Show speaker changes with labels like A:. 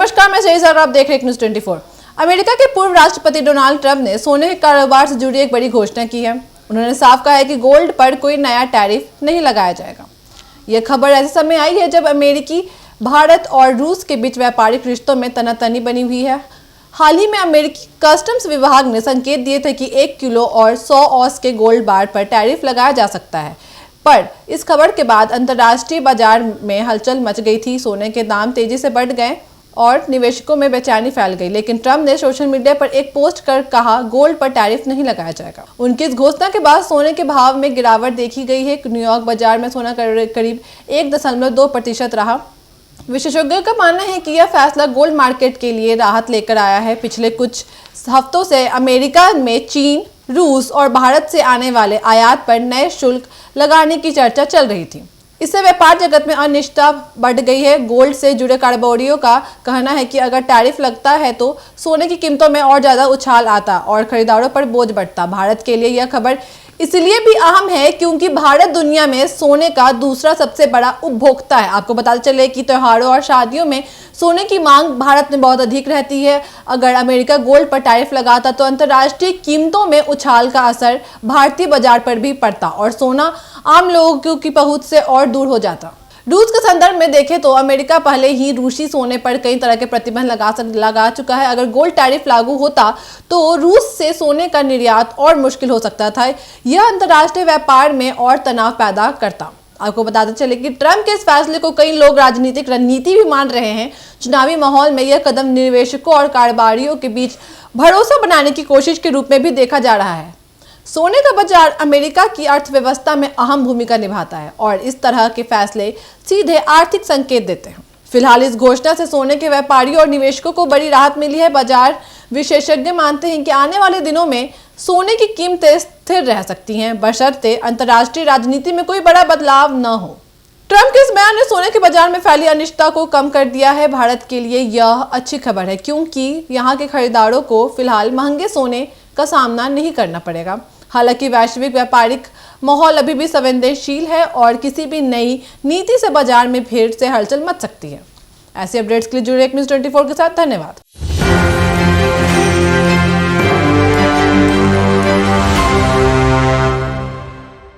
A: नमस्कार, मैं शेहज़ाद, आप देख रहे हैं न्यूज़ 24। अमेरिका के पूर्व राष्ट्रपति डोनाल्ड ट्रंप ने सोने के कारोबार से जुड़ी एक बड़ी घोषणा की है। उन्होंने साफ कहा है कि गोल्ड पर कोई नया टैरिफ नहीं लगाया जाएगा। यह खबर ऐसे समय आई है जब अमेरिकी भारत और रूस के बीच व्यापारिक रिश्तों में तनातनी बनी हुई है। हाल ही में अमेरिकी कस्टम्स विभाग ने संकेत दिए थे कि 1 किलो और 100 औंस के गोल्ड बार पर टैरिफ लगाया जा सकता है, पर इस खबर के बाद अंतर्राष्ट्रीय बाजार में हलचल मच गई थी। सोने के दाम तेजी से बढ़ गए और निवेशकों में बेचैनी फैल गई, लेकिन ट्रंप ने सोशल मीडिया पर एक पोस्ट कर कहा गोल्ड पर टैरिफ नहीं लगाया जाएगा। उनकी इस घोषणा के बाद सोने के भाव में गिरावट देखी गई है। न्यूयॉर्क बाजार में सोना करीब 1.2% रहा। विशेषज्ञों का मानना है कि यह फैसला गोल्ड मार्केट के लिए राहत लेकर आया है। पिछले कुछ हफ्तों से अमेरिका में चीन, रूस और भारत से आने वाले आयात पर नए शुल्क लगाने की चर्चा चल रही थी। इससे व्यापार जगत में अनिश्चितता बढ़ गई है। गोल्ड से जुड़े कारोबारियों का कहना है कि अगर टैरिफ लगता है तो सोने की कीमतों में और ज्यादा उछाल आता और खरीदारों पर बोझ बढ़ता। भारत के लिए यह खबर इसलिए भी अहम है क्योंकि भारत दुनिया में सोने का दूसरा सबसे बड़ा उपभोक्ता है। आपको बताते चले कि त्योहारों और शादियों में सोने की मांग भारत में बहुत अधिक रहती है। अगर अमेरिका गोल्ड पर टैरिफ लगाता तो अंतर्राष्ट्रीय कीमतों में उछाल का असर भारतीय बाजार पर भी पड़ता और सोना आम लोगों की पहुंच से और दूर हो जाता। रूस के संदर्भ में देखें तो अमेरिका पहले ही रूसी सोने पर कई तरह के प्रतिबंध लगा चुका है। अगर गोल्ड टैरिफ लागू होता तो रूस से सोने का निर्यात और मुश्किल हो सकता था। यह अंतर्राष्ट्रीय व्यापार में और तनाव पैदा करता। आपको बताते चले कि ट्रंप के इस फैसले को कई लोग राजनीतिक रणनीति भी मान रहे हैं। चुनावी माहौल में यह कदम निवेशकों और कारोबारियों के बीच भरोसा बनाने की कोशिश के रूप में भी देखा जा रहा है। सोने का बाजार अमेरिका की अर्थव्यवस्था में अहम भूमिका निभाता है और इस तरह के फैसले सीधे आर्थिक संकेत देते हैं। फिलहाल इस घोषणा से सोने के व्यापारियों और निवेशकों को बड़ी राहत मिली है। बाजार विशेषज्ञ मानते हैं कि आने वाले दिनों में सोने की कीमतें स्थिर रह सकती हैं, बशर्ते अंतर्राष्ट्रीय राजनीति में कोई बड़ा बदलाव न हो। ट्रंप के इस बयान ने सोने के बाजार में फैली अनिश्चितता को कम कर दिया है। भारत के लिए यह अच्छी खबर है क्योंकि यहाँ के खरीदारों को फिलहाल महंगे सोने का सामना नहीं करना पड़ेगा। हालांकि वैश्विक व्यापारिक माहौल अभी भी संवेदनशील है और किसी भी नई नीति से बाजार में फिर से हलचल मच सकती है। ऐसे अपडेट्स के लिए जुड़े न्यूज़ 24 के साथ धन्यवाद।